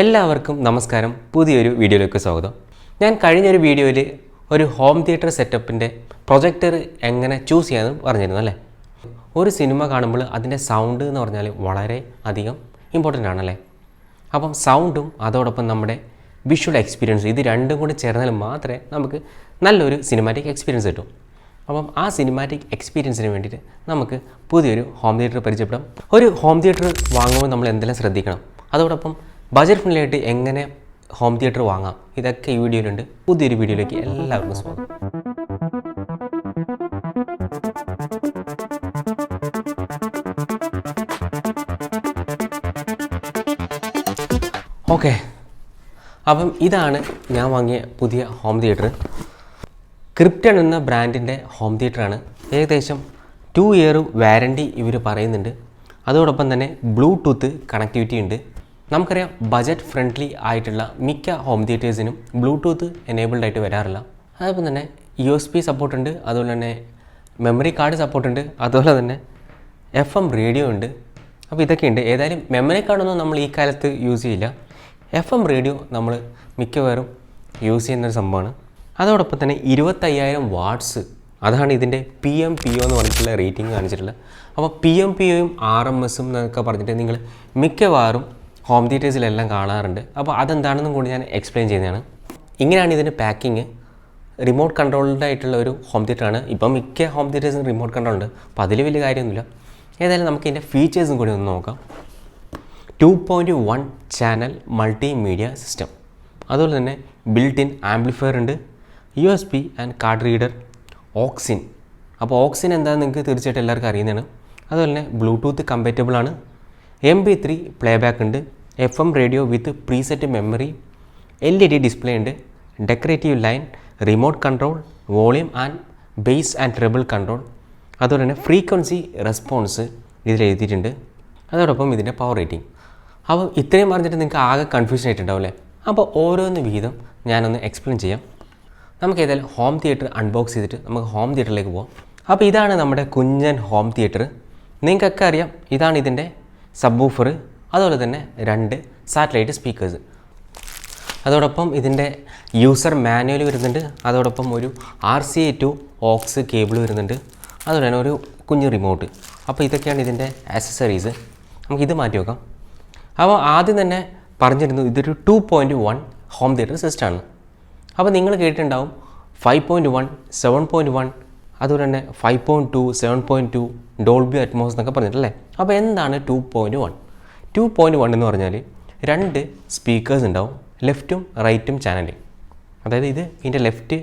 എല്ലാവർക്കും നമസ്കാരം. പുതിയൊരു വീഡിയോയിലേക്ക് സ്വാഗതം. ഞാൻ കഴിഞ്ഞൊരു വീഡിയോയിൽ ഒരു ഹോം തിയേറ്റർ സെറ്റപ്പിൻ്റെ പ്രൊജക്ടർ എങ്ങനെ ചൂസ് ചെയ്യാമെന്ന് പറഞ്ഞിരുന്നു അല്ലേ. ഒരു സിനിമ കാണുമ്പോൾ അതിൻ്റെ സൗണ്ട് എന്ന് പറഞ്ഞാൽ വളരെ അധികം ഇമ്പോർട്ടൻ്റ് ആണല്ലേ. അപ്പം സൗണ്ടും അതോടൊപ്പം നമ്മുടെ വിഷ്വൽ എക്സ്പീരിയൻസ് ഇത് രണ്ടും കൂടി ചേർന്നാൽ മാത്രമേ നമുക്ക് നല്ലൊരു സിനിമാറ്റിക് എക്സ്പീരിയൻസ് കിട്ടും. അപ്പം ആ സിനിമാറ്റിക് എക്സ്പീരിയൻസിന് വേണ്ടിയിട്ട് നമുക്ക് പുതിയൊരു ഹോം തിയേറ്റർ പരിചയപ്പെടാം. ഒരു ഹോം തിയേറ്റർ വാങ്ങുമ്പോൾ നമ്മൾ എന്തെല്ലാം ശ്രദ്ധിക്കണം, അതോടൊപ്പം ബജറ്റ് ഫ്രണ്ട്ലി ആയിട്ട് എങ്ങനെ ഹോം തിയേറ്റർ വാങ്ങാം, ഇതൊക്കെ ഈ വീഡിയോയിലുണ്ട്. പുതിയൊരു വീഡിയോയിലേക്ക് എല്ലാവർക്കും സ്വാഗതം. ഓക്കെ, അപ്പം ഇതാണ് ഞാൻ വാങ്ങിയ പുതിയ ഹോം തിയേറ്റർ. ക്രിപ്റ്റൺ എന്ന ബ്രാൻഡിൻ്റെ ഹോം തിയേറ്ററാണ്. ഏകദേശം 2 ഇയർ വാറൻറ്റി ഇവർ പറയുന്നുണ്ട്. അതോടൊപ്പം തന്നെ ബ്ലൂടൂത്ത് കണക്ടിവിറ്റി ഉണ്ട്. നമുക്കറിയാം ബജറ്റ് ഫ്രണ്ട്ലി ആയിട്ടുള്ള മിക്ക ഹോം തിയേറ്റേഴ്സിനും ബ്ലൂടൂത്ത് എനേബിൾഡ് ആയിട്ട് വരാറില്ല. അതോടൊപ്പം തന്നെ USB സപ്പോർട്ടുണ്ട്, അതുപോലെ തന്നെ മെമ്മറി കാർഡ് സപ്പോർട്ടുണ്ട്, അതുപോലെ തന്നെ FM റേഡിയോ ഉണ്ട്. അപ്പോൾ ഇതൊക്കെയുണ്ട്. ഏതായാലും മെമ്മറി കാർഡൊന്നും നമ്മൾ ഈ കാലത്ത് യൂസ് ചെയ്യില്ല. FM റേഡിയോ നമ്മൾ മിക്കവാറും യൂസ് ചെയ്യുന്നൊരു സംഭവമാണ്. അതോടൊപ്പം തന്നെ 25,000 വാട്ട്സ്, അതാണ് ഇതിൻ്റെ PMPO എന്ന് പറഞ്ഞിട്ടുള്ള റേറ്റിംഗ് കാണിച്ചിട്ടുള്ളത്. അപ്പോൾ PMPOയും RMSും എന്നൊക്കെ പറഞ്ഞിട്ട് നിങ്ങൾ മിക്കവാറും ഹോം തിയേറ്റേഴ്സിലെല്ലാം കാണാറുണ്ട്. അപ്പോൾ അതെന്താണെന്നും കൂടി ഞാൻ എക്സ്പ്ലെയിൻ ചെയ്യുന്നതാണ്. ഇങ്ങനെയാണ് ഇതിൻ്റെ പാക്കിങ്. റിമോട്ട് കൺട്രോൾഡ് ആയിട്ടുള്ള ഒരു ഹോം തിയേറ്ററാണ്. ഇപ്പം മിക്ക ഹോം തിയേറ്റേഴ്സിന് റിമോട്ട് കൺട്രോൾ ഉണ്ട്. അപ്പോൾ അതിൽ വലിയ കാര്യമൊന്നുമില്ല. ഏതായാലും നമുക്ക് ഇതിൻ്റെ ഫീച്ചേഴ്സും കൂടി ഒന്ന് നോക്കാം. 2.1 ചാനൽ മൾട്ടിമീഡിയ സിസ്റ്റം, അതുപോലെ തന്നെ ബിൽറ്റ് ഇൻ ആംപ്ലിഫയർ ഉണ്ട്, USB and card reader, auxin. അപ്പോൾ ഓക്സിൻ എന്താണെന്ന് നിങ്ങൾക്ക് തീർച്ചയായിട്ടും എല്ലാവർക്കും അറിയുന്നതാണ്. അതുപോലെ തന്നെ ബ്ലൂടൂത്ത് കമ്പാറ്റബിൾ ആണ്, MP3 പ്ലേബാക്ക് ഉണ്ട്, FM radio with preset memory, LED display ഉണ്ട്, decorative line, remote control, volume and bass and treble control, അതുപോലെ തന്നെ ഫ്രീക്വൻസി റെസ്പോൺസ് ഇതിൽ എഴുതിയിട്ടുണ്ട്. അതോടൊപ്പം ഇതിൻ്റെ പവർ റേറ്റിംഗ്. അപ്പോൾ ഇത്രയും പറഞ്ഞിട്ട് നിങ്ങൾക്ക് ആകെ കൺഫ്യൂഷൻ ആയിട്ടുണ്ടാവും അല്ലേ. അപ്പോൾ ഓരോന്ന് വീതം ഞാനൊന്ന് എക്സ്പ്ലെയിൻ ചെയ്യാം. നമുക്ക് ഏതായാലും ഹോം തിയേറ്റർ അൺബോക്സ് ചെയ്തിട്ട് നമുക്ക് ഹോം തിയേറ്ററിലേക്ക് പോകാം. അപ്പോൾ ഇതാണ് നമ്മുടെ കുഞ്ഞൻ ഹോം തിയേറ്റർ. നിങ്ങൾക്കൊക്കെ അറിയാം, ഇതാണ് ഇതിൻ്റെ സബ്വൂഫർ, അതുപോലെ തന്നെ 2 സാറ്റലൈറ്റ് സ്പീക്കേഴ്സ്. അതോടൊപ്പം ഇതിൻ്റെ യൂസർ മാനുവൽ വരുന്നുണ്ട്. അതോടൊപ്പം ഒരു RCA to aux കേബിൾ വരുന്നുണ്ട്. അതുപോലെ തന്നെ ഒരു കുഞ്ഞ് റിമോട്ട്. അപ്പോൾ ഇതൊക്കെയാണ് ഇതിൻ്റെ ആക്സസറീസ്. നമുക്കിത് മാറ്റി വെക്കാം. അപ്പോൾ ആദ്യം തന്നെ പറഞ്ഞിരുന്നു ഇതൊരു 2.1 ഹോം തിയേറ്റർ സിസ്റ്റമാണ്. അപ്പോൾ നിങ്ങൾ കേട്ടിട്ടുണ്ടാവും 5.1, 7.1, അതുപോലെ തന്നെ 5.2, 7.2, ഡോൾബി അറ്റ്മോസ് എന്നൊക്കെ പറഞ്ഞിട്ടല്ലേ. അപ്പോൾ എന്താണ് 2.1? 2.1 എന്ന് പറഞ്ഞാൽ 2 സ്പീക്കേഴ്സ് ഉണ്ടാവും, ലെഫ്റ്റും റൈറ്റും ചാനൽ. അതായത് ഇതിൻ്റെ ലെഫ്റ്റ്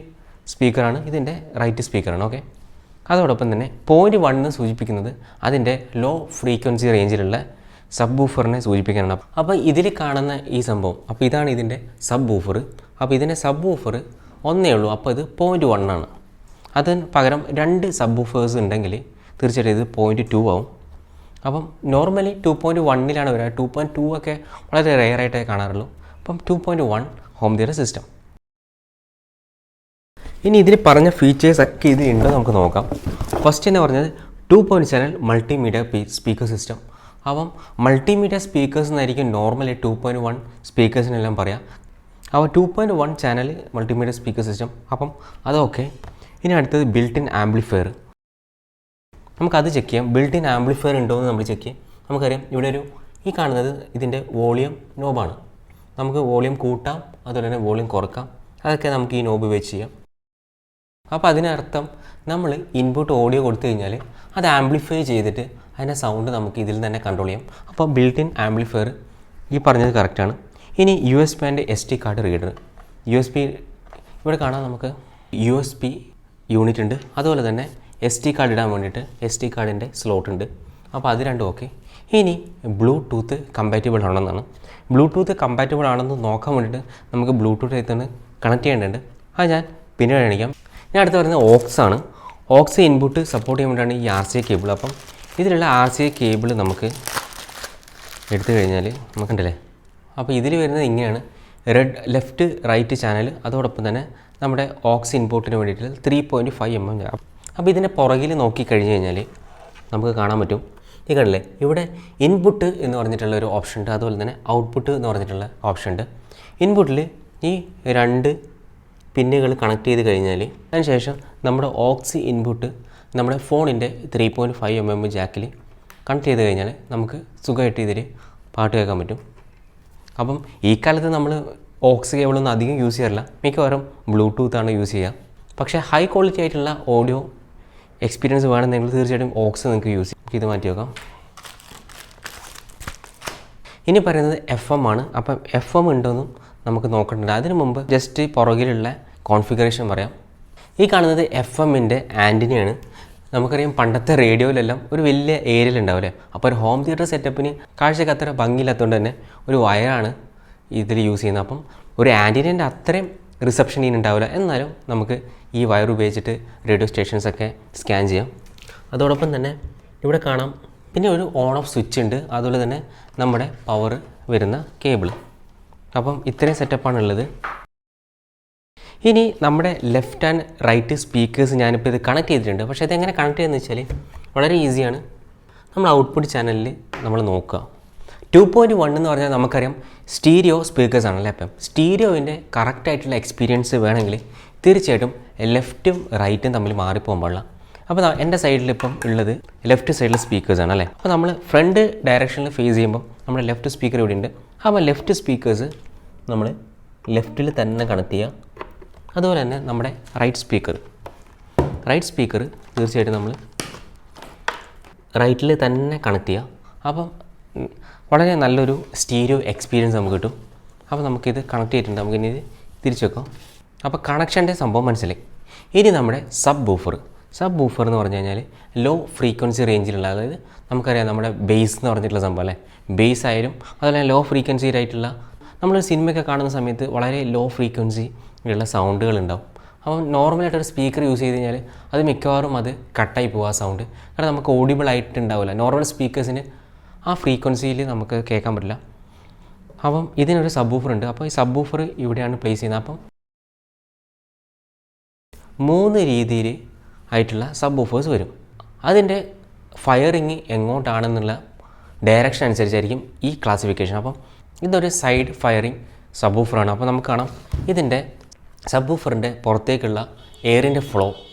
സ്പീക്കറാണ്, ഇതിൻ്റെ റൈറ്റ് സ്പീക്കറാണ്. ഓക്കെ. അതോടൊപ്പം തന്നെ 0.1 എന്ന് സൂചിപ്പിക്കുന്നത് അതിൻ്റെ ലോ ഫ്രീക്വൻസി റേഞ്ചിലുള്ള സബ് വൂഫറിനെ സൂചിപ്പിക്കാനാണ്. അപ്പോൾ ഇതിൽ കാണുന്ന ഈ സംഭവം, അപ്പോൾ ഇതാണ് ഇതിൻ്റെ സബ് വൂഫർ. അപ്പോൾ ഇതിൻ്റെ സബ് വൂഫർ ഒന്നേ ഉള്ളൂ, അപ്പോൾ ഇത് 0.1 ആണ്. അതിന് പകരം 2 സബ് വൂഫേഴ്സ് ഉണ്ടെങ്കിൽ തീർച്ചയായിട്ടും ഇത് 0.2 ആവും. അപ്പം നോർമലി 2.1 വരിക. 2.2 ഒക്കെ വളരെ റെയറായിട്ടേ കാണാറുള്ളൂ. അപ്പം 2.1 ഹോം തിയേറ്റർ സിസ്റ്റം. ഇനി ഇതിൽ പറഞ്ഞ ഫീച്ചേഴ്സ് ഒക്കെ ഇതിലുണ്ടോ നമുക്ക് നോക്കാം. ഫസ്റ്റ് എന്ന് പറഞ്ഞത് 2.7 മൾട്ടിമീഡിയ സ്പീക്കർ സിസ്റ്റം. അപ്പം മൾട്ടിമീഡിയ സ്പീക്കേഴ്സ് എന്നായിരിക്കും നോർമലി 2.1 സ്പീക്കേഴ്സിനെല്ലാം പറയാം. അപ്പോൾ 2.1 ചാനൽ മൾട്ടിമീഡിയ സ്പീക്കർ സിസ്റ്റം. അപ്പം അതൊക്കെ. ഇനി അടുത്തത് ബിൽറ്റ് ഇൻ ആംപ്ലിഫയർ. നമുക്കത് ചെക്ക് ചെയ്യാം. ബിൽറ്റ് ഇൻ ആംപ്ലിഫയർ ഉണ്ടോ എന്ന് നമ്മൾ ചെക്ക് ചെയ്യാം. നമുക്കറിയാം ഇവിടെ ഈ കാണുന്നത് ഇതിൻ്റെ വോളിയം നോബാണ്. നമുക്ക് വോളിയം കൂട്ടാം, അതുപോലെ തന്നെ വോളിയം കുറക്കാം. അതൊക്കെ നമുക്ക് ഈ നോബ് വെച്ച് ചെയ്യാം. അപ്പോൾ അതിനർത്ഥം നമ്മൾ ഇൻപുട്ട് ഓഡിയോ കൊടുത്തു കഴിഞ്ഞാൽ അത് ആംപ്ലിഫൈ ചെയ്തിട്ട് അതിൻ്റെ സൗണ്ട് നമുക്ക് ഇതിൽ തന്നെ കൺട്രോൾ ചെയ്യാം. അപ്പോൾ ബിൽറ്റ് ഇൻ ആംപ്ലിഫയർ ഈ പറഞ്ഞത് കറക്റ്റാണ്. ഇനി USB and SD card reader. USB ഇവിടെ കാണാം, നമുക്ക് USB യൂണിറ്റ് ഉണ്ട്, അതുപോലെ തന്നെ SD കാർഡ് ഇടാൻ വേണ്ടിയിട്ട് SD കാർഡിൻ്റെ സ്ലോട്ട് ഉണ്ട്. അപ്പോൾ അത് രണ്ടും ഓക്കെ. ഇനി ബ്ലൂടൂത്ത് കമ്പാറ്റബിൾ ആണെന്നാണ്. ബ്ലൂടൂത്ത് കമ്പാറ്റബിൾ ആണെന്ന് നോക്കാൻ വേണ്ടിയിട്ട് നമുക്ക് ബ്ലൂടൂത്ത് ആയിട്ട് കണക്ട് ചെയ്യേണ്ടതുണ്ട്. അത് ഞാൻ പിന്നീട് കാണിക്കാം. ഞാൻ അടുത്ത് പറയുന്നത് ഓക്സ് ആണ്. ഓക്സ് ഇൻപുട്ട് സപ്പോർട്ട് ചെയ്യാൻ വേണ്ടിയിട്ടാണ് ഈ RCA കേബിൾ. അപ്പം ഇതിലുള്ള RCA കേബിൾ നമുക്ക് എടുത്തു കഴിഞ്ഞാൽ നമുക്കുണ്ടല്ലേ. അപ്പോൾ ഇതിൽ വരുന്നത് ഇങ്ങനെയാണ്: ലെഫ്റ്റ് റൈറ്റ് ചാനൽ, അതോടൊപ്പം തന്നെ നമ്മുടെ ഓക്സ് ഇൻപുട്ടിന് വേണ്ടിയിട്ട് 3.5 mm. അപ്പോൾ ഇതിൻ്റെ പുറകിൽ നോക്കിക്കഴിഞ്ഞ് കഴിഞ്ഞാൽ നമുക്ക് കാണാൻ പറ്റും ഈ കണ്ടില്ലേ ഇവിടെ ഇൻപുട്ട് എന്ന് പറഞ്ഞിട്ടുള്ള ഒരു ഓപ്ഷൻ ഉണ്ട്, അതുപോലെ തന്നെ ഔട്ട്പുട്ട് എന്ന് പറഞ്ഞിട്ടുള്ള ഓപ്ഷൻ ഉണ്ട്. ഇൻപുട്ടിൽ ഈ 2 പിന്നുകൾ കണക്ട് ചെയ്ത് കഴിഞ്ഞാൽ അതിനുശേഷം നമ്മുടെ ഓക്സി ഇൻപുട്ട് നമ്മുടെ ഫോണിൻ്റെ 3.5mm ജാക്കിൽ കണക്ട് ചെയ്ത് കഴിഞ്ഞാൽ നമുക്ക് സുഖമായിട്ട് ഇതിൽ പാട്ട് കേൾക്കാൻ പറ്റും. അപ്പം ഈ കാലത്ത് നമ്മൾ ഓക്സ് കേബിളൊന്നും അധികം യൂസ് ചെയ്യാറില്ല, മിക്കവാറും ബ്ലൂടൂത്താണ് യൂസ് ചെയ്യുക. പക്ഷേ ഹൈ ക്വാളിറ്റി ആയിട്ടുള്ള ഓഡിയോ എക്സ്പീരിയൻസ് വേണമെന്നെങ്കിൽ തീർച്ചയായിട്ടും ഓക്സ് നിങ്ങൾക്ക് യൂസ് ചെയ്യാം. ഇത് മാറ്റി വെക്കാം. ഇനി പറയുന്നത് FM ആണ്. അപ്പം FM ഉണ്ടോയെന്നും നമുക്ക് നോക്കേണ്ടത്. അതിന് മുമ്പ് ജസ്റ്റ് പുറകിലുള്ള കോൺഫിഗറേഷൻ പറയാം. ഈ കാണുന്നത് FM-ൻ്റെ ആൻറ്റിനയാണ്. നമുക്കറിയാം പണ്ടത്തെ റേഡിയോയിലെല്ലാം ഒരു വലിയ ഏരിയൽ ഉണ്ടാവില്ലേ, അപ്പോൾ ഒരു ഹോം തിയേറ്റർ സെറ്റപ്പിന് കാഴ്ചക്ക് അത്ര ഭംഗിയില്ലാത്തതുകൊണ്ട് തന്നെ ഒരു വയറാണ് ഇതിൽ യൂസ് ചെയ്യുന്നത്. അപ്പം ഒരു ആൻറ്റിനേൻ്റെ അത്രയും റിസപ്ഷൻ ഉണ്ടാവില്ല, എന്നാലും നമുക്ക് ഈ വയർ ഉപയോഗിച്ചിട്ട് റേഡിയോ സ്റ്റേഷൻസൊക്കെ സ്കാൻ ചെയ്യാം. അതോടൊപ്പം തന്നെ ഇവിടെ കാണാം പിന്നെ ഒരു ഓൺ ഓഫ് സ്വിച്ച് ഉണ്ട്, അതുപോലെ തന്നെ നമ്മുടെ പവർ വരുന്ന കേബിൾ. അപ്പം ഇത്രയും സെറ്റപ്പാണുള്ളത്. ഇനി നമ്മുടെ ലെഫ്റ്റ് ആൻഡ് റൈറ്റ് സ്പീക്കേഴ്സ് ഞാനിപ്പോൾ ഇത് കണക്ട് ചെയ്തിട്ടുണ്ട്. പക്ഷേ ഇതെങ്ങനെ കണക്ട് ചെയ്യുന്നത് വെച്ചാൽ വളരെ ഈസിയാണ്. നമ്മൾ ഔട്ട്പുട്ട് ചാനലിൽ നമ്മൾ നോക്കുക. 2.1 എന്ന് പറഞ്ഞാൽ നമുക്കറിയാം സ്റ്റീരിയോ സ്പീക്കേഴ്സാണല്ലേ. അപ്പം സ്റ്റീരിയോവിൻ്റെ കറക്റ്റായിട്ടുള്ള എക്സ്പീരിയൻസ് വേണമെങ്കിൽ തീർച്ചയായിട്ടും ലെഫ്റ്റും റൈറ്റും തമ്മിൽ മാറിപ്പോകാൻ പാടില്ല. അപ്പോൾ എൻ്റെ സൈഡിൽ ഇപ്പം ഉള്ളത് ലെഫ്റ്റ് സൈഡിൽ സ്പീക്കേഴ്സാണ് അല്ലേ. അപ്പോൾ നമ്മൾ ഫ്രണ്ട് ഡയറക്ഷനിൽ ഫേസ് ചെയ്യുമ്പോൾ നമ്മുടെ ലെഫ്റ്റ് സ്പീക്കർ ഇവിടെ ഉണ്ട്. അപ്പോൾ ലെഫ്റ്റ് സ്പീക്കേഴ്സ് നമ്മൾ ലെഫ്റ്റിൽ തന്നെ കണക്ട് ചെയ്യുക. അതുപോലെ തന്നെ നമ്മുടെ റൈറ്റ് സ്പീക്കർ തീർച്ചയായിട്ടും നമ്മൾ റൈറ്റിൽ തന്നെ കണക്ട് ചെയ്യുക. അപ്പം വളരെ നല്ലൊരു സ്റ്റീരിയോ എക്സ്പീരിയൻസ് നമുക്ക് കിട്ടും. അപ്പോൾ നമുക്കിത് കണക്ട് ചെയ്തിട്ടുണ്ട്. നമുക്കിനി ഇത് തിരിച്ചു വെക്കാം. അപ്പോൾ കണക്ഷൻ്റെ സംഭവം മനസ്സിലായി. ഇനി നമ്മുടെ സബ് ബൂഫർ എന്ന് പറഞ്ഞു കഴിഞ്ഞാൽ ലോ ഫ്രീക്വൻസി റേഞ്ചിലുള്ള, അതായത് നമുക്കറിയാം നമ്മുടെ ബേസ് എന്ന് പറഞ്ഞിട്ടുള്ള സംഭവം അല്ലേ. ബേസ് ആയാലും അതുപോലെ ലോ ഫ്രീക്വൻസി ആയിട്ടുള്ള നമ്മൾ സിനിമയൊക്കെ കാണുന്ന സമയത്ത് വളരെ ലോ ഫ്രീക്വൻസി ഉള്ള സൗണ്ടുകൾ ഉണ്ടാവും. അപ്പം നോർമലായിട്ടൊരു സ്പീക്കർ യൂസ് ചെയ്ത് കഴിഞ്ഞാൽ അത് മിക്കവാറും അത് കട്ടായി പോകും ആ സൗണ്ട്. കാരണം നമുക്ക് ഓഡിബിൾ ആയിട്ട് ഉണ്ടാവില്ല. നോർമൽ സ്പീക്കേഴ്സിന് ആ ഫ്രീക്വൻസിയിൽ നമുക്ക് കേൾക്കാൻ പറ്റില്ല. അപ്പം ഇതിനൊരു സബ് ബൂഫർ ഉണ്ട്. അപ്പോൾ ഈ സബ് ബൂഫർ ഇവിടെയാണ് പ്ലേസ് ചെയ്യുന്നത്. അപ്പം 3 രീതിയിൽ ആയിട്ടുള്ള സബ് ബൂഫേഴ്സ് വരും. അതിൻ്റെ ഫയറിങ് എങ്ങോട്ടാണെന്നുള്ള ഡയറക്ഷൻ അനുസരിച്ചായിരിക്കും ഈ ക്ലാസിഫിക്കേഷൻ. അപ്പം ഇതൊരു സൈഡ് ഫയറിങ് സബ് ബൂഫറാണ്. അപ്പോൾ നമുക്ക് കാണാം ഇതിൻ്റെ സബ് ബൂഫറിൻ്റെ പുറത്തേക്കുള്ള എയറിൻ്റെ ഫ്ലോ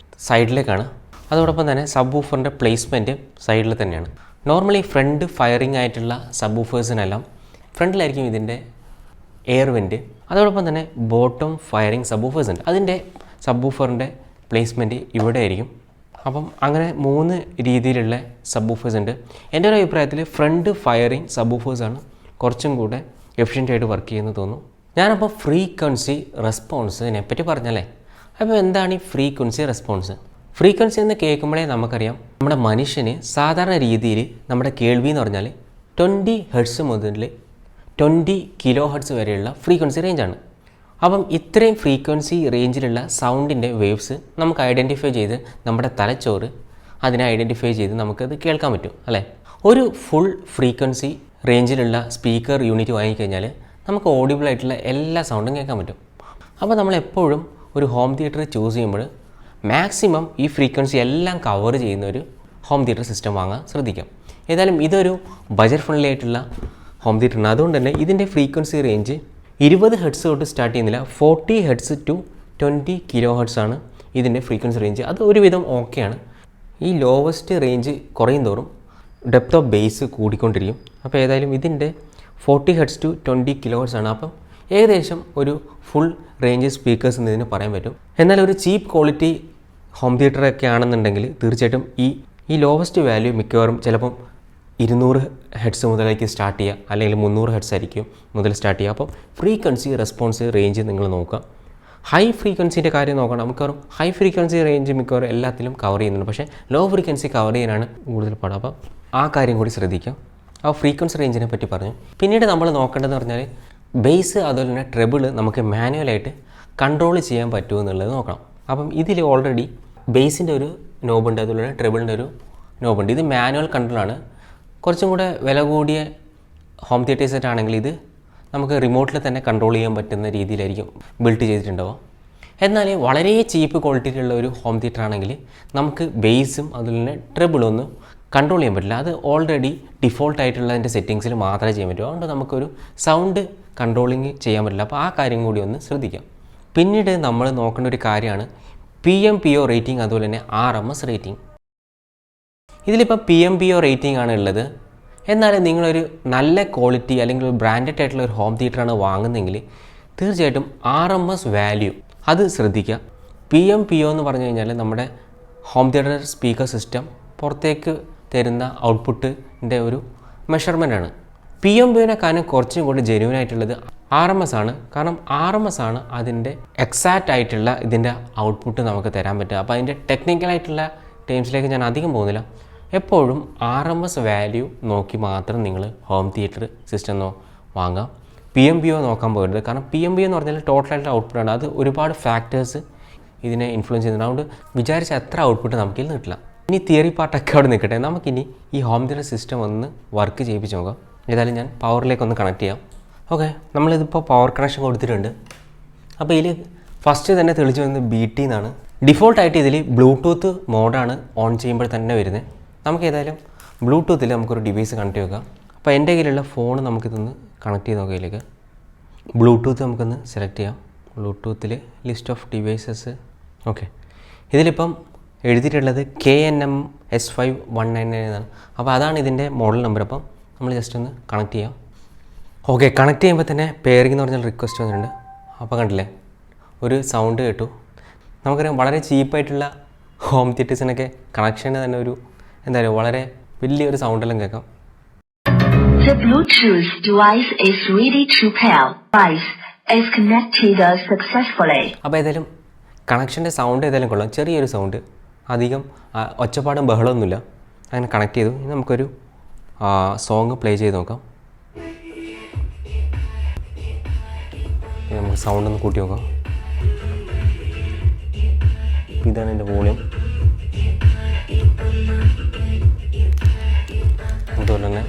സൈഡിലേക്കാണ്. അതോടൊപ്പം തന്നെ സബ് ബൂഫറിൻ്റെ പ്ലേസ്മെൻറ്റ് സൈഡിൽ തന്നെയാണ്. നോർമലി ഫ്രണ്ട് ഫയറിംഗ് ആയിട്ടുള്ള സബ് ബൂഫേഴ്സിനെല്ലാം ഫ്രണ്ടിലായിരിക്കും ഇതിൻ്റെ എയർ വെൻറ്റ്. അതോടൊപ്പം തന്നെ ബോട്ടം ഫയറിംഗ് സബ് ബൂഫേഴ്സ് ഉണ്ട്, അതിൻ്റെ സബ് ബൂഫറിൻ്റെ പ്ലേസ്മെൻറ്റ് ഇവിടെ ആയിരിക്കും. അപ്പം അങ്ങനെ 3 രീതിയിലുള്ള സബ് ബൂഫേഴ്സ് ഉണ്ട്. എൻ്റെ ഒരു അഭിപ്രായത്തിൽ ഫ്രണ്ട് ഫയറിംഗ് സബ് ബൂഫേഴ്സാണ് കുറച്ചും കൂടെ എഫിഷ്യൻ്റായിട്ട് വർക്ക് ചെയ്യുന്നത് തോന്നുന്നു. ഞാനപ്പോൾ ഫ്രീക്വൻസി റെസ്പോൺസിനെ പറ്റി പറഞ്ഞല്ലേ. അപ്പോൾ എന്താണ് ഈ ഫ്രീക്വൻസി എന്ന് കേൾക്കുമ്പോഴേ നമുക്കറിയാം നമ്മുടെ മനുഷ്യന് സാധാരണ രീതിയിൽ നമ്മുടെ കേൾവി എന്ന് പറഞ്ഞാൽ 20 ഹെർട്സ് മുതൽ 20 കിലോ ഹെർട്സ് വരെയുള്ള ഫ്രീക്വൻസി റേഞ്ചാണ്. അപ്പം ഇത്രയും ഫ്രീക്വൻസി റേഞ്ചിലുള്ള സൗണ്ടിൻ്റെ വേവ്സ് നമുക്ക് ഐഡൻറ്റിഫൈ ചെയ്ത് നമ്മുടെ തലച്ചോറ് അതിനെ ഐഡൻറ്റിഫൈ ചെയ്ത് നമുക്കത് കേൾക്കാൻ പറ്റും അല്ലേ. ഒരു ഫുൾ ഫ്രീക്വൻസി റേഞ്ചിലുള്ള സ്പീക്കർ യൂണിറ്റ് വാങ്ങിക്കഴിഞ്ഞാൽ നമുക്ക് ഓഡിബിൾ ആയിട്ടുള്ള എല്ലാ സൗണ്ടും കേൾക്കാൻ പറ്റും. അപ്പോൾ നമ്മളെപ്പോഴും ഒരു ഹോം തിയേറ്റർ ചൂസ് ചെയ്യുമ്പോൾ മാക്സിമം ഈ ഫ്രീക്വൻസി എല്ലാം കവർ ചെയ്യുന്ന ഒരു ഹോം തിയേറ്റർ സിസ്റ്റം വാങ്ങാൻ ശ്രദ്ധിക്കാം. ഏതായാലും ഇതൊരു ബജറ്റ് ഫ്രണ്ട്ലി ആയിട്ടുള്ള ഹോം തിയേറ്ററാണ്. അതുകൊണ്ട് തന്നെ ഇതിൻ്റെ ഫ്രീക്വൻസി റേഞ്ച് 20 ഹെർട്സ് തൊട്ട് സ്റ്റാർട്ട് ചെയ്യുന്നില്ല, 40 ഹെർട്സ് ടു 20 കിലോ ഹെർട്സ് ആണ് ഇതിൻ്റെ ഫ്രീക്വൻസി റേഞ്ച്. അത് ഒരുവിധം ഓക്കെയാണ്. ഈ ലോവസ്റ്റ് റേഞ്ച് കുറയും തോറും ഡെപ്ത് ഓഫ് ബേസ് കൂടിക്കൊണ്ടിരിക്കും. അപ്പോൾ ഏതായാലും ഇതിൻ്റെ 40 ഹെർട്സ് ടു 20 കിലോ ഹെർട്സ് ആണ്. അപ്പം ഏകദേശം ഒരു ഫുൾ റേഞ്ച് സ്പീക്കേഴ്സ് എന്ന് ഇതിന് പറയാൻ പറ്റും. എന്നാൽ ഒരു ചീപ്പ് ക്വാളിറ്റി ഹോം തിയേറ്ററൊക്കെ ആണെന്നുണ്ടെങ്കിൽ തീർച്ചയായിട്ടും ഈ ലോവസ്റ്റ് വാല്യൂ മിക്കവാറും ചിലപ്പം 200 ഹെർട്സ് മുതലേക്ക് സ്റ്റാർട്ട് ചെയ്യുക, അല്ലെങ്കിൽ 300 ഹെർട്സ് ആയിരിക്കും മുതൽ സ്റ്റാർട്ട് ചെയ്യുക. അപ്പോൾ ഫ്രീക്വൻസി റെസ്പോൺസ് റേഞ്ച് നിങ്ങൾ നോക്കുക. ഹൈ ഫ്രീക്വൻസിൻ്റെ കാര്യം നോക്കണം. മിക്കവാറും ഹൈ ഫ്രീക്വൻസി റേഞ്ച് മിക്കവാറും എല്ലാത്തിലും കവർ ചെയ്യുന്നുണ്ട്, പക്ഷേ ലോ ഫ്രീക്വൻസി കവർ ചെയ്യാനാണ് കൂടുതൽ പാട്. അപ്പോൾ ആ കാര്യം കൂടി ശ്രദ്ധിക്കാം. ആ ഫ്രീക്വൻസി റേഞ്ചിനെ പറ്റി പറഞ്ഞു. പിന്നീട് നമ്മൾ നോക്കേണ്ടതെന്ന് പറഞ്ഞാൽ ബേസ് അതുപോലെ തന്നെ ട്രെബിൾ നമുക്ക് മാനുവലായിട്ട് കൺട്രോൾ ചെയ്യാൻ പറ്റുമോ എന്നുള്ളത് നോക്കണം. അപ്പം ഇതിൽ ഓൾറെഡി ബേസിൻ്റെ ഒരു നോബുണ്ട്, അതുപോലെ ട്രെബിളിൻ്റെ ഒരു നോബുണ്ട്. ഇത് മാനുവൽ കൺട്രോളാണ്. കുറച്ചും കൂടെ വില കൂടിയ ഹോം തിയേറ്റേഴ്സ് ആണെങ്കിൽ ഇത് നമുക്ക് റിമോട്ടിൽ തന്നെ കൺട്രോൾ ചെയ്യാൻ പറ്റുന്ന രീതിയിലായിരിക്കും ബിൽഡ് ചെയ്തിട്ടുണ്ടാവുക. എന്നാൽ വളരെ ചീപ്പ് ക്വാളിറ്റിയിലുള്ള ഒരു ഹോം തിയേറ്റർ ആണെങ്കിൽ നമുക്ക് ബേസും അതുപോലെ തന്നെ ട്രെബിളൊന്നും കൺട്രോൾ ചെയ്യാൻ പറ്റില്ല. അത് ഓൾറെഡി ഡിഫോൾട്ടായിട്ടുള്ളതിൻ്റെ സെറ്റിങ്സിൽ മാത്രമേ ചെയ്യാൻ പറ്റൂ. അതുകൊണ്ട് നമുക്കൊരു സൗണ്ട് കൺട്രോളിങ് ചെയ്യാൻ പറ്റില്ല. അപ്പോൾ ആ കാര്യം കൂടി ഒന്ന് ശ്രദ്ധിക്കാം. പിന്നീട് നമ്മൾ നോക്കേണ്ട ഒരു കാര്യമാണ് PMPO റേറ്റിംഗ്, അതുപോലെ തന്നെ RMS റേറ്റിംഗ്. ഇതിലിപ്പോൾ PMPO റേറ്റിംഗ് ആണ് ഉള്ളത്. എന്നാൽ നിങ്ങളൊരു നല്ല ക്വാളിറ്റി അല്ലെങ്കിൽ ഒരു ബ്രാൻഡഡ് ആയിട്ടുള്ള ഒരു ഹോം തിയേറ്ററാണ് വാങ്ങുന്നതെങ്കിൽ തീർച്ചയായിട്ടും RMS വാല്യൂ അത് ശ്രദ്ധിക്കുക. PMPO എന്ന് പറഞ്ഞു കഴിഞ്ഞാൽ നമ്മുടെ ഹോം തിയേറ്റർ സ്പീക്കർ സിസ്റ്റം പുറത്തേക്ക് തരുന്ന ഔട്ട്പുട്ടിൻ്റെ ഒരു മെഷർമെൻ്റാണ്. PMPOനെക്കാളും കുറച്ചും കൂടി ജെന്യൂൻ ആയിട്ടുള്ളത് RMS ആണ്. കാരണം RMS ആണ് അതിൻ്റെ എക്സാക്റ്റ് ആയിട്ടുള്ള ഇതിൻ്റെ ഔട്ട്പുട്ട് നമുക്ക് തരാൻ പറ്റുക. അപ്പോൾ അതിൻ്റെ ടെക്നിക്കലായിട്ടുള്ള ടേംസിലേക്ക് ഞാൻ അധികം പോകുന്നില്ല. എപ്പോഴും RMS വാല്യൂ നോക്കി മാത്രം നിങ്ങൾ ഹോം തിയേറ്റർ സിസ്റ്റം വാങ്ങാം. PMPO നോക്കാൻ പോകരുത്. കാരണം PMPO എന്ന് പറഞ്ഞാൽ ടോട്ടലായിട്ടുള്ള ഔട്ട്പുട്ടാണ്. അത് ഒരുപാട് ഫാക്ടേഴ്സ് ഇതിനെ ഇൻഫ്ലുവൻസ് ചെയ്യുന്നുണ്ട്. അതുകൊണ്ട് വിചാരിച്ച എത്ര ഔട്ട്പുട്ട് നമുക്കിൽ കിട്ടില്ല. ഇനി തിയറി പാർട്ടൊക്കെ അവിടെ നിൽക്കട്ടെ, നമുക്കിനി ഈ ഹോം തിയേറ്റർ സിസ്റ്റം ഒന്ന് വർക്ക് ചെയ്യിപ്പിച്ച് നോക്കാം. ഏതായാലും ഞാൻ പവറിലേക്കൊന്ന് കണക്ട് ചെയ്യാം. ഓക്കെ, നമ്മളിതിപ്പോൾ പവർ കണക്ഷൻ കൊടുത്തിട്ടുണ്ട്. അപ്പോൾ ഇതിൽ ഫസ്റ്റ് തന്നെ തെളിച്ച് വരുന്നത് BT എന്നാണ്. ഡിഫോൾട്ടായിട്ട് ഇതിൽ ബ്ലൂടൂത്ത് മോഡാണ് ഓൺ ചെയ്യുമ്പോൾ തന്നെ വരുന്നത്. നമുക്ക് ഏതായാലും ബ്ലൂടൂത്തിൽ നമുക്കൊരു ഡിവൈസ് കണക്ട് ചെയ്ത് നോക്കാം. അപ്പോൾ എൻ്റെ കയ്യിലുള്ള ഫോൺ നമുക്കിതൊന്ന് കണക്ട് ചെയ്ത് നോക്കാം. ഇതിലേക്ക് ബ്ലൂടൂത്ത് നമുക്കൊന്ന് സെലക്ട് ചെയ്യാം. ബ്ലൂടൂത്തിൽ ലിസ്റ്റ് ഓഫ് ഡിവൈസസ്. ഓക്കെ, ഇതിലിപ്പം എഴുതിയിട്ടുള്ളത് KNM-S5199 എന്നാണ്. അപ്പോൾ അതാണ് ഇതിൻ്റെ മോഡൽ നമ്പർ. അപ്പം നമ്മൾ ജസ്റ്റ് ഒന്ന് കണക്ട് ചെയ്യാം. ഓക്കെ, കണക്ട് ചെയ്യുമ്പോൾ തന്നെ പെയറിംഗ് എന്ന് പറഞ്ഞാൽ റിക്വസ്റ്റ് വന്നിട്ടുണ്ട്. അപ്പോൾ കണ്ടില്ലേ, ഒരു സൗണ്ട് കേട്ടു. നമുക്കറിയാം വളരെ ചീപ്പായിട്ടുള്ള ഹോം തിയേറ്റേഴ്സിനൊക്കെ കണക്ഷന് തന്നെ ഒരു എന്താ പറയുക, വളരെ വലിയൊരു സൗണ്ടെല്ലാം കേൾക്കാം. The Bluetooth device is ready to pair. Device is connected successfully. അപ്പോൾ ഏതായാലും കണക്ഷൻ്റെ സൗണ്ട് ഏതായാലും കൊള്ളാം. ചെറിയൊരു സൗണ്ട്, അധികം ഒച്ചപ്പാടും ബഹളമൊന്നുമില്ല. അങ്ങനെ കണക്ട് ചെയ്തു. ഇനി നമുക്കൊരു സോങ് പ്ലേ ചെയ്ത് നോക്കാം. നമുക്ക് സൗണ്ട് ഒന്ന് കൂട്ടി നോക്കാം. ഇതാണ് എൻ്റെ വോളിയം. അതുപോലെ തന്നെ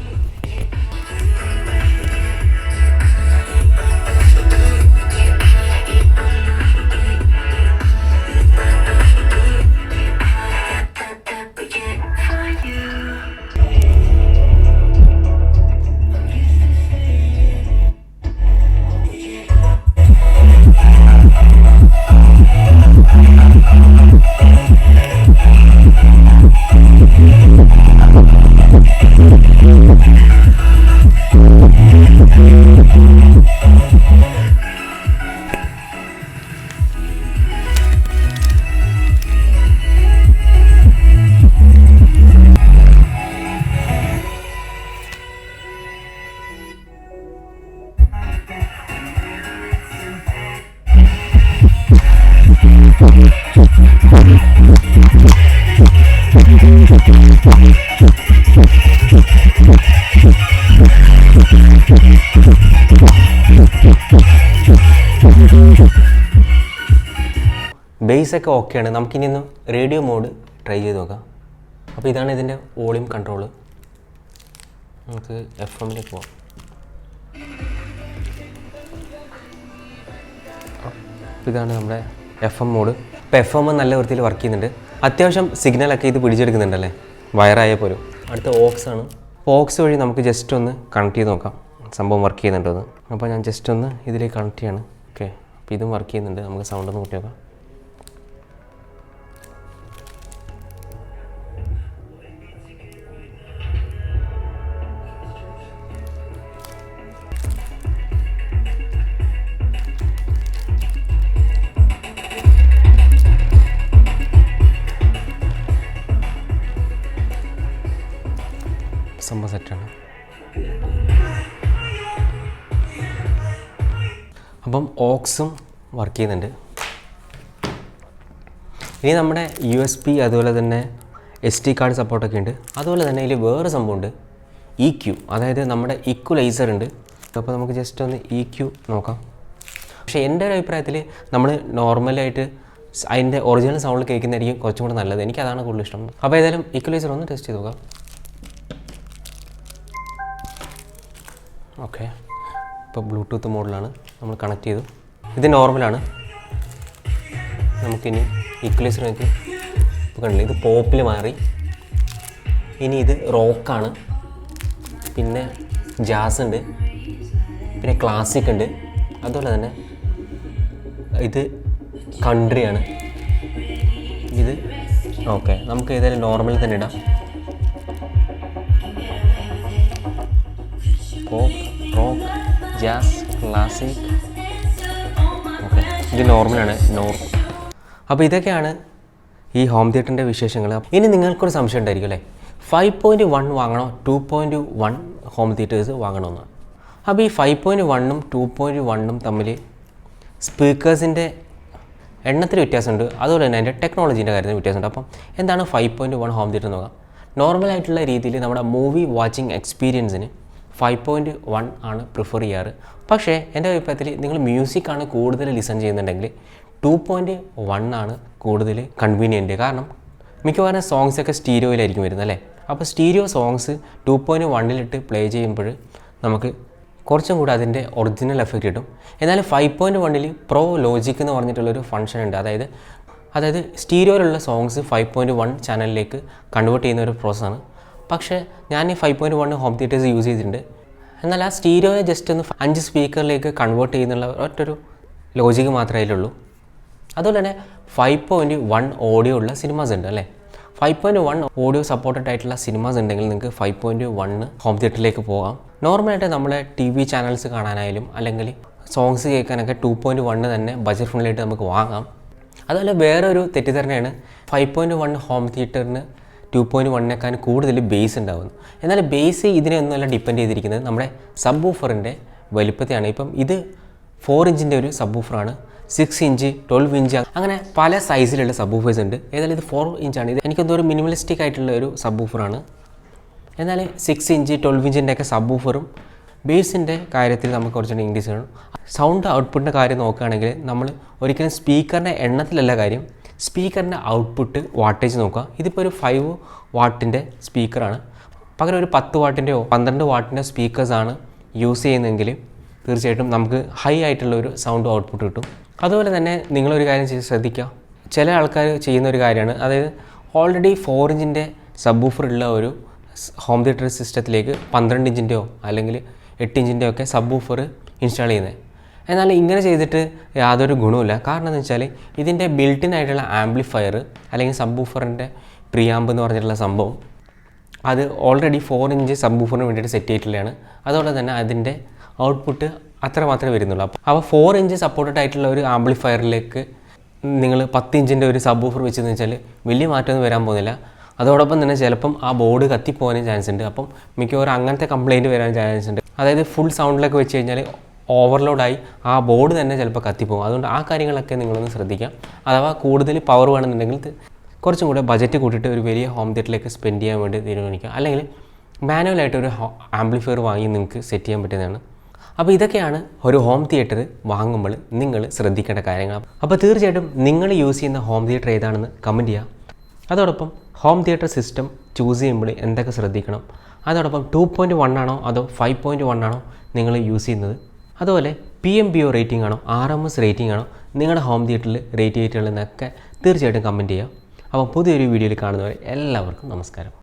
ബേസൊക്കെ ഓക്കെയാണ്. നമുക്കിനി ഒന്ന് റേഡിയോ മോഡ് ട്രൈ ചെയ്ത് നോക്കാം. അപ്പോൾ ഇതാണ് ഇതിൻ്റെ വോളിയം കൺട്രോള്. നമുക്ക് FM-ലേക്ക് പോകാം. ഇതാണ് നമ്മുടെ FM മോഡ്. ഇപ്പോൾ FM നല്ല വൃത്തിയിൽ വർക്ക് ചെയ്യുന്നുണ്ട്. അത്യാവശ്യം സിഗ്നലൊക്കെ ഇത് പിടിച്ചെടുക്കുന്നുണ്ടല്ലേ, വയറായ പോലും. അടുത്ത ഓക്സ് ആണ്. ഓക്സ് വഴി നമുക്ക് ജസ്റ്റ് ഒന്ന് കണക്ട് ചെയ്ത് നോക്കാം സംഭവം വർക്ക് ചെയ്യുന്നുണ്ടോ. അപ്പോൾ ഞാൻ ജസ്റ്റ് ഒന്ന് ഇതിലേക്ക് കണക്ട് ചെയ്യാണ്. ഓക്കെ, അപ്പോൾ ഇതും വർക്ക് ചെയ്യുന്നുണ്ട്. നമുക്ക് സൗണ്ട് ഒന്ന് കൂട്ടി നോക്കാം. സംഭവം സെറ്റാണ്. അപ്പം ഓക്സും വർക്ക് ചെയ്യുന്നുണ്ട്. ഇനി നമ്മുടെ USB അതുപോലെ തന്നെ SD കാർഡ് സപ്പോർട്ടൊക്കെ ഉണ്ട്. അതുപോലെ തന്നെ ഇതിൽ വേറെ സംഭവമുണ്ട്, EQ, അതായത് നമ്മുടെ ഇക്വലൈസർ ഉണ്ട്. അപ്പോൾ നമുക്ക് ജസ്റ്റ് ഒന്ന് EQ നോക്കാം. പക്ഷേ എൻ്റെ ഒരു അഭിപ്രായത്തിൽ നമ്മൾ നോർമലായിട്ട് അതിൻ്റെ ഒറിജിനൽ സൗണ്ട് കേൾക്കുന്നതായിരിക്കും കുറച്ചും കൂടെ നല്ലത്. എനിക്കതാണ് കൂടുതൽ ഇഷ്ടം. അപ്പോൾ ഏതായാലും ഇക്വലൈസർ ഒന്ന് ടെസ്റ്റ് ചെയ്ത് നോക്കാം. ഓക്കെ, ഇപ്പോൾ ബ്ലൂടൂത്ത് മോഡിലാണ് നമ്മൾ കണക്ട് ചെയ്തു. ഇത് നോർമലാണ്. നമുക്കിനി ഈക്വലൈസർ നോക്കി ഇപ്പോൾ കണ്ടില്ലേ, ഇത് പോപ്പിൽ മാറി. ഇനി ഇത് റോക്കാണ്, പിന്നെ ജാസ് ഉണ്ട്, പിന്നെ ക്ലാസിക് ഉണ്ട്, അതുപോലെ തന്നെ ഇത് കൺട്രിയാണ്. ഇത് ഓക്കെ, നമുക്ക് ഏതായാലും നോർമൽ തന്നെ ഇടാം. Pop, rock, jazz, classic. Okay, ഇത് നോർമലാണ്. അപ്പോൾ ഇതൊക്കെയാണ് ഈ ഹോം തിയേറ്ററിൻ്റെ വിശേഷങ്ങൾ. ഇനി നിങ്ങൾക്കൊരു സംശയം ഉണ്ടായിരിക്കും അല്ലേ, 5.1 വാങ്ങണോ 2.1 ഹോം തിയേറ്റേഴ്സ് വാങ്ങണമെന്ന്. അപ്പോൾ ഈ 5.1ഉം 2.1ഉം തമ്മിൽ സ്പീക്കേഴ്സിൻ്റെ എണ്ണത്തിൽ വ്യത്യാസമുണ്ട്, അതുപോലെ തന്നെ അതിൻ്റെ ടെക്നോളജീൻ്റെ കാര്യത്തിൽ വ്യത്യാസമുണ്ട്. അപ്പം എന്താണ് 5.1 ഹോം തിയേറ്റർ എന്ന് നോക്കാം. നോർമലായിട്ടുള്ള രീതിയിൽ നമ്മുടെ മൂവി വാച്ചിങ് എക്സ്പീരിയൻസിന് 5.1 ആണ് പ്രിഫർ ചെയ്യാറ്. പക്ഷേ എൻ്റെ അഭിപ്രായത്തിൽ നിങ്ങൾ മ്യൂസിക്കാണ് കൂടുതൽ ലിസൺ ചെയ്യുന്നുണ്ടെങ്കിൽ 2.1 ആണ് കൂടുതൽ കൺവീനിയൻറ്റ്. കാരണം മിക്കവാറും സോങ്സൊക്കെ സ്റ്റീരിയോയിലായിരിക്കും വരുന്നത് അല്ലേ. അപ്പോൾ സ്റ്റീരിയോ സോങ്സ് 2.1 പ്ലേ ചെയ്യുമ്പോൾ നമുക്ക് കുറച്ചും കൂടി അതിൻ്റെ ഒറിജിനൽ എഫക്റ്റ് കിട്ടും. എന്നാൽ 5.1 പ്രോ ലോജിക് എന്ന് പറഞ്ഞിട്ടുള്ളൊരു ഫംഗ്ഷൻ ഉണ്ട്. അതായത് സ്റ്റീരിയോയിലുള്ള സോങ്സ് 5.1 ചാനലിലേക്ക് കൺവേർട്ട് ചെയ്യുന്ന ഒരു പ്രോസസ്സാണ്. പക്ഷേ ഞാൻ ഈ 5.1 ഹോം തിയേറ്റേഴ്സ് യൂസ് ചെയ്തിട്ടുണ്ട്. എന്നാൽ ആ സ്റ്റീരിയോയെ ജസ്റ്റ് ഒന്ന് 5 സ്പീക്കറിലേക്ക് കൺവേർട്ട് ചെയ്യുന്നുള്ള ഒറ്റൊരു ലോജിക്ക് മാത്രമേ അതിലുള്ളൂ. അതുപോലെ തന്നെ 5.1 ഓഡിയോ ഉള്ള സിനിമാസ് ഉണ്ട് അല്ലേ. 5.1 ഓഡിയോ സപ്പോർട്ടഡ് ആയിട്ടുള്ള സിനിമാസ് ഉണ്ടെങ്കിൽ നിങ്ങൾക്ക് 5.1 ഹോം തിയേറ്ററിലേക്ക് പോകാം. നോർമലായിട്ട് നമ്മളെ TV ചാനൽസ് കാണാനായാലും അല്ലെങ്കിൽ സോങ്സ് കേൾക്കാനൊക്കെ 2.1 തന്നെ ബജറ്റ് ഫ്രണ്ട്ലിയായിട്ട് നമുക്ക് വാങ്ങാം. അതുപോലെ വേറൊരു തെറ്റിദ്ധാരണയാണ് 5.1 ഹോം തിയേറ്ററിന് 2.1നേക്കാൾ കൂടുതൽ ബേസ് ഉണ്ടാകുന്നു. എന്നാൽ ബേസ് ഇതിനെയൊന്നുമല്ല ഡിപ്പെൻഡ് ചെയ്തിരിക്കുന്നത് നമ്മുടെ സബ് വൂഫറിൻ്റെ വലുപ്പത്തെയാണ്. ഇപ്പം ഇത് 4 ഇഞ്ചിൻ്റെ ഒരു സബ് വൂഫറാണ്, 6 ഇഞ്ച്, 12 ഇഞ്ച്, അങ്ങനെ പല സൈസിലുള്ള സബ് വൂഫേഴ്സ് ഉണ്ട്. ഏതായാലും ഇത് 4 ഇഞ്ചാണ്. ഇത് എനിക്കെന്തോ ഒരു മിനിമലിസ്റ്റിക് ആയിട്ടുള്ള ഒരു സബ് വൂഫറാണ്. എന്നാൽ 6 ഇഞ്ച്, 12 ഇഞ്ചിൻ്റെയൊക്കെ സബ് വൂഫറും ബേസിൻ്റെ കാര്യത്തിൽ നമുക്ക് കുറച്ചുകൂടി ഇൻക്രീസ് ചെയ്യണം. സൗണ്ട് ഔട്ട്പുട്ടിൻ്റെ കാര്യം നോക്കുകയാണെങ്കിൽ നമ്മൾ ഒരിക്കലും സ്പീക്കറിൻ്റെ എണ്ണത്തിലല്ല കാര്യം, സ്പീക്കറിൻ്റെ ഔട്ട്പുട്ട് വാട്ടേജ് നോക്കുക. ഇതിപ്പോൾ ഒരു 5 വാട്ടിൻ്റെ സ്പീക്കറാണ്, പകരം ഒരു 10 വാട്ടിൻ്റെയോ 12 വാട്ടിൻ്റെ സ്പീക്കേഴ്സാണ് യൂസ് ചെയ്യുന്നതെങ്കിൽ തീർച്ചയായിട്ടും നമുക്ക് ഹൈ ആയിട്ടുള്ളൊരു സൗണ്ട് ഔട്ട്പുട്ട് കിട്ടും. അതുപോലെ തന്നെ നിങ്ങളൊരു കാര്യം ശ്രദ്ധിക്കുക, ചില ആൾക്കാർ ചെയ്യുന്ന ഒരു കാര്യമാണ്, അതായത് ഓൾറെഡി 4 ഇഞ്ചിൻ്റെ സബ് വൂഫർ ഉള്ള ഒരു ഹോം തിയേറ്റർ സിസ്റ്റത്തിലേക്ക് 12 ഇഞ്ചിൻ്റെയോ അല്ലെങ്കിൽ 8 ഇഞ്ചിൻ്റെയോ ഒക്കെ സബ് വൂഫർ ഇൻസ്റ്റാൾ ചെയ്യുന്നത്. എന്നാൽ ഇങ്ങനെ ചെയ്തിട്ട് യാതൊരു ഗുണവുമില്ല. കാരണം എന്ന് വെച്ചാൽ ഇതിൻ്റെ ബിൽട്ടിൻ ആയിട്ടുള്ള ആംപ്ലിഫയർ അല്ലെങ്കിൽ സബ് വൂഫറിൻ്റെ പ്രിയാമ്പ് എന്ന് പറഞ്ഞിട്ടുള്ള സംഭവം അത് ഓൾറെഡി 4 ഇഞ്ച് സബ് വൂഫറിന് വേണ്ടിയിട്ട് സെറ്റ് ചെയ്തിട്ടുള്ളതാണ്. അതുകൊണ്ട് തന്നെ അതിൻ്റെ ഔട്ട്പുട്ട് അത്ര മാത്രമേ വരുന്നുള്ളൂ. അപ്പോൾ 4 ഇഞ്ച് സപ്പോർട്ടഡ് ആയിട്ടുള്ള ഒരു ആംപ്ലിഫയറിലേക്ക് നിങ്ങൾ 10 ഇഞ്ചിൻ്റെ ഒരു സബ് വൂഫർ വെച്ചെന്ന് വെച്ചാൽ വലിയ മാറ്റമൊന്നും വരാൻ പോകുന്നില്ല. അതോടൊപ്പം തന്നെ ചിലപ്പം ആ ബോർഡ് കത്തിപ്പോകാനും ചാൻസ് ഉണ്ട്. അപ്പം മിക്കവാറും അങ്ങനത്തെ കംപ്ലയിൻറ്റ് വരാൻ ചാൻസ് ഉണ്ട്. അതായത് ഫുൾ സൗണ്ടിലൊക്കെ വെച്ച് കഴിഞ്ഞാൽ ഓവർലോഡായി ആ ബോർഡ് തന്നെ ചിലപ്പോൾ കത്തിപ്പോകും. അതുകൊണ്ട് ആ കാര്യങ്ങളൊക്കെ നിങ്ങളൊന്ന് ശ്രദ്ധിക്കാം. അഥവാ കൂടുതൽ പവർ വേണമെന്നുണ്ടെങ്കിൽ കുറച്ചും കൂടെ ബജറ്റ് കൂട്ടിയിട്ട് ഒരു വലിയ ഹോം തിയേറ്ററിലേക്ക് സ്പെൻഡ് ചെയ്യാൻ വേണ്ടി തീരുമാനിക്കുക. അല്ലെങ്കിൽ മാനുവലായിട്ട് ഒരു ആംപ്ലിഫയർ വാങ്ങി നിങ്ങൾക്ക് സെറ്റ് ചെയ്യാൻ പറ്റുന്നതാണ്. അപ്പോൾ ഇതൊക്കെയാണ് ഒരു ഹോം തിയേറ്റർ വാങ്ങുമ്പോൾ നിങ്ങൾ ശ്രദ്ധിക്കേണ്ട കാര്യങ്ങൾ. അപ്പോൾ തീർച്ചയായിട്ടും നിങ്ങൾ യൂസ് ചെയ്യുന്ന ഹോം തിയേറ്റർ ഏതാണെന്ന് കമൻറ്റ് ചെയ്യുക. അതോടൊപ്പം ഹോം തിയേറ്റർ സിസ്റ്റം ചൂസ് ചെയ്യുമ്പോൾ എന്തൊക്കെ ശ്രദ്ധിക്കണം, അതോടൊപ്പം 2.1 ആണോ അതോ 5.1 ആണോ നിങ്ങൾ യൂസ് ചെയ്യുന്നത്, അതുപോലെ PMBO റേറ്റിംഗ് ആണോ RMS റേറ്റിംഗ് ആണോ നിങ്ങളുടെ ഹോം തിയേറ്ററിൽ റേറ്റ് ചെയ്തിട്ടുള്ളതെന്നൊക്കെ തീർച്ചയായിട്ടും കമൻറ്റ് ചെയ്യുക. അപ്പോൾ പുതിയൊരു വീഡിയോയിൽ കാണുന്നവരെ എല്ലാവർക്കും നമസ്കാരം.